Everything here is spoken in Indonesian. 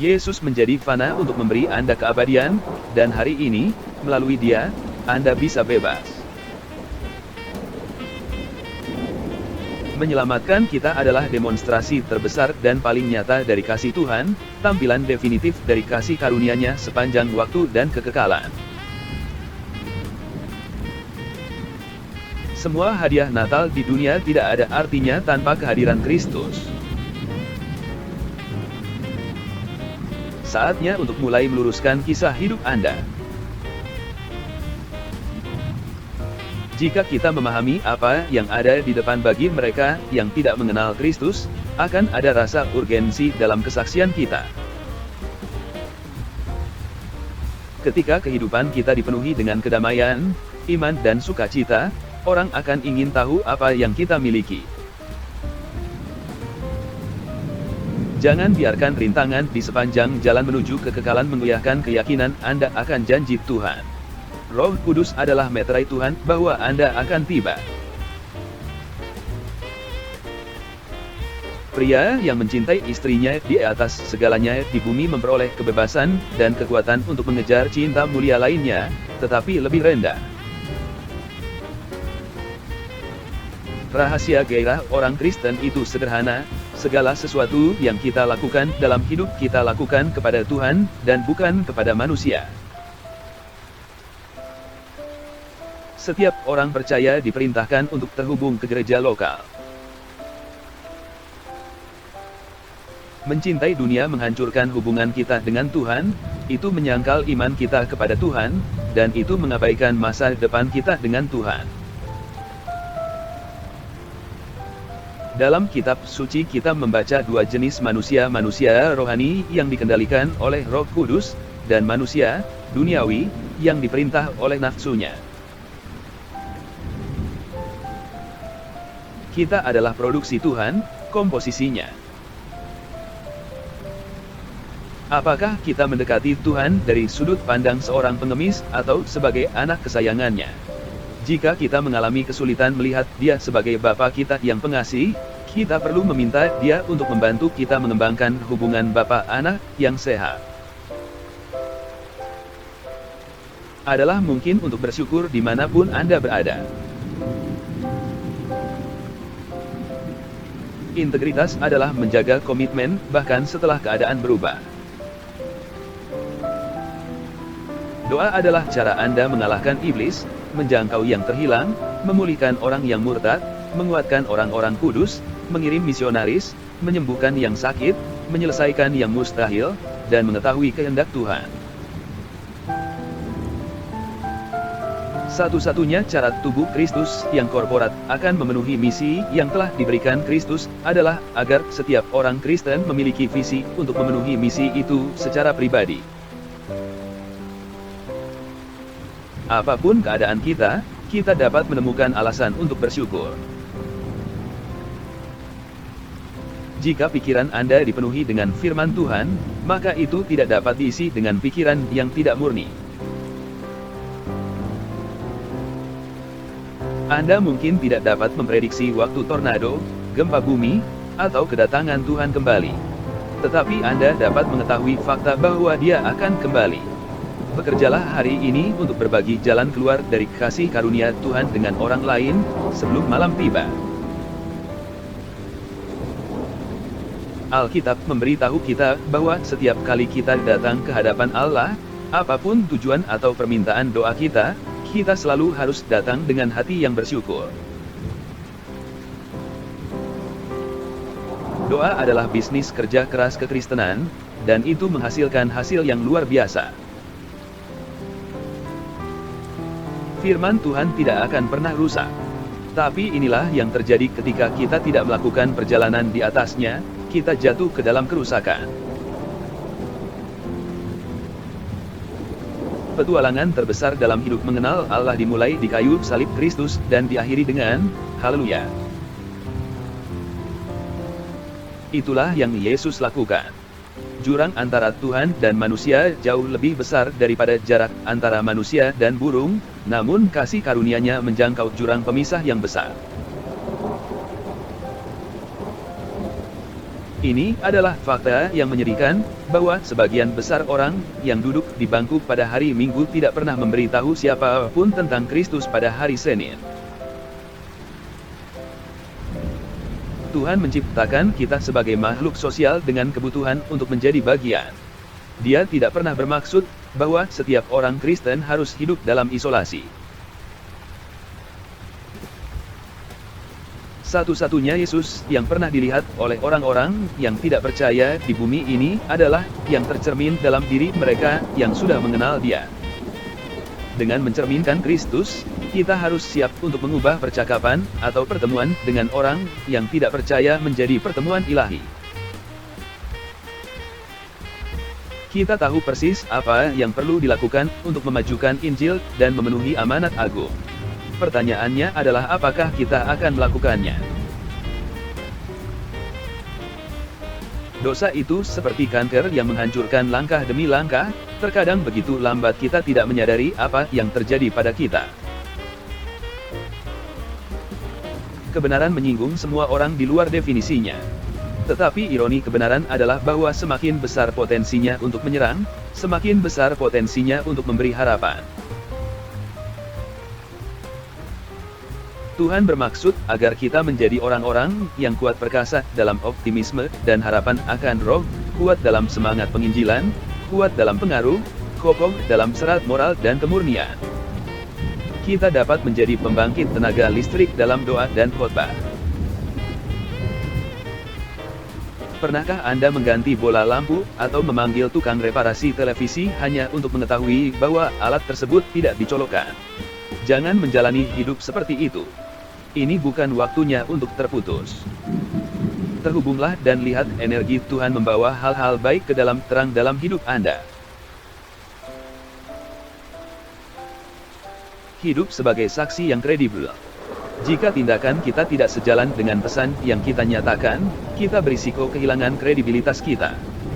Yesus menjadi fana untuk memberi Anda keabadian, dan hari ini, melalui Dia, Anda bisa bebas. Menyelamatkan kita adalah demonstrasi terbesar dan paling nyata dari kasih Tuhan, tampilan definitif dari kasih karunia-Nya sepanjang waktu dan kekekalan. Semua hadiah Natal di dunia tidak ada artinya tanpa kehadiran Kristus. Saatnya untuk mulai meluruskan kisah hidup Anda. Jika kita memahami apa yang ada di depan bagi mereka yang tidak mengenal Kristus, akan ada rasa urgensi dalam kesaksian kita. Ketika kehidupan kita dipenuhi dengan kedamaian, iman dan sukacita, orang akan ingin tahu apa yang kita miliki. Jangan biarkan rintangan di sepanjang jalan menuju kekekalan menggoyahkan keyakinan Anda akan janji Tuhan. Roh Kudus adalah meterai Tuhan bahwa Anda akan tiba. Pria yang mencintai istrinya di atas segalanya di bumi memperoleh kebebasan dan kekuatan untuk mengejar cinta mulia lainnya, tetapi lebih rendah. Rahasia gairah orang Kristen itu sederhana, segala sesuatu yang kita lakukan dalam hidup kita lakukan kepada Tuhan, dan bukan kepada manusia. Setiap orang percaya diperintahkan untuk terhubung ke gereja lokal. Mencintai dunia menghancurkan hubungan kita dengan Tuhan, itu menyangkal iman kita kepada Tuhan, dan itu mengabaikan masa depan kita dengan Tuhan. Dalam kitab suci kita membaca dua jenis manusia rohani yang dikendalikan oleh Roh Kudus, dan manusia duniawi yang diperintah oleh nafsunya. Kita adalah produksi Tuhan, komposisinya. Apakah kita mendekati Tuhan dari sudut pandang seorang pengemis atau sebagai anak kesayangannya? Jika kita mengalami kesulitan melihat Dia sebagai Bapa kita yang pengasih, kita perlu meminta Dia untuk membantu kita mengembangkan hubungan Bapa-Anak yang sehat. Adalah mungkin untuk bersyukur dimanapun Anda berada. Integritas adalah menjaga komitmen, bahkan setelah keadaan berubah. Doa adalah cara Anda mengalahkan iblis, menjangkau yang terhilang, memulihkan orang yang murtad, menguatkan orang-orang kudus, mengirim misionaris, menyembuhkan yang sakit, menyelesaikan yang mustahil, dan mengetahui kehendak Tuhan. Satu-satunya cara tubuh Kristus yang korporat akan memenuhi misi yang telah diberikan Kristus adalah agar setiap orang Kristen memiliki visi untuk memenuhi misi itu secara pribadi. Apapun keadaan kita dapat menemukan alasan untuk bersyukur. Jika pikiran Anda dipenuhi dengan firman Tuhan, maka itu tidak dapat diisi dengan pikiran yang tidak murni. Anda mungkin tidak dapat memprediksi waktu tornado, gempa bumi, atau kedatangan Tuhan kembali. Tetapi Anda dapat mengetahui fakta bahwa Dia akan kembali. Bekerjalah hari ini untuk berbagi jalan keluar dari kasih karunia Tuhan dengan orang lain, sebelum malam tiba. Alkitab memberitahu kita bahwa setiap kali kita datang ke hadapan Allah, apapun tujuan atau permintaan doa kita selalu harus datang dengan hati yang bersyukur. Doa adalah bisnis kerja keras kekristenan, dan itu menghasilkan hasil yang luar biasa. Firman Tuhan tidak akan pernah rusak. Tapi inilah yang terjadi ketika kita tidak melakukan perjalanan di atasnya, kita jatuh ke dalam kerusakan. Petualangan terbesar dalam hidup mengenal Allah dimulai di kayu salib Kristus dan diakhiri dengan haleluya. Itulah yang Yesus lakukan. Jurang antara Tuhan dan manusia jauh lebih besar daripada jarak antara manusia dan burung, namun kasih karunia-Nya menjangkau jurang pemisah yang besar. Ini adalah fakta yang menyedihkan, bahwa sebagian besar orang yang duduk di bangku pada hari Minggu tidak pernah memberitahu siapapun tentang Kristus pada hari Senin. Tuhan menciptakan kita sebagai makhluk sosial dengan kebutuhan untuk menjadi bagian. Dia tidak pernah bermaksud bahwa setiap orang Kristen harus hidup dalam isolasi. Satu-satunya Yesus yang pernah dilihat oleh orang-orang yang tidak percaya di bumi ini adalah yang tercermin dalam diri mereka yang sudah mengenal Dia. Dengan mencerminkan Kristus, kita harus siap untuk mengubah percakapan atau pertemuan dengan orang yang tidak percaya menjadi pertemuan ilahi. Kita tahu persis apa yang perlu dilakukan untuk memajukan Injil dan memenuhi amanat agung. Pertanyaannya adalah apakah kita akan melakukannya? Dosa itu seperti kanker yang menghancurkan langkah demi langkah, terkadang begitu lambat kita tidak menyadari apa yang terjadi pada kita. Kebenaran menyinggung semua orang di luar definisinya. Tetapi ironi kebenaran adalah bahwa semakin besar potensinya untuk menyerang, semakin besar potensinya untuk memberi harapan. Tuhan bermaksud agar kita menjadi orang-orang yang kuat perkasa dalam optimisme dan harapan akan Roh, kuat dalam semangat penginjilan, kuat dalam pengaruh, kokoh dalam serat moral dan kemurnian. Kita dapat menjadi pembangkit tenaga listrik dalam doa dan khotbah. Pernahkah Anda mengganti bola lampu atau memanggil tukang reparasi televisi hanya untuk mengetahui bahwa alat tersebut tidak dicolokkan? Jangan menjalani hidup seperti itu. Ini bukan waktunya untuk terputus. Terhubunglah dan lihat energi Tuhan membawa hal-hal baik ke dalam terang dalam hidup Anda. Hidup sebagai saksi yang kredibel. Jika tindakan kita tidak sejalan dengan pesan yang kita nyatakan, kita berisiko kehilangan kredibilitas kita.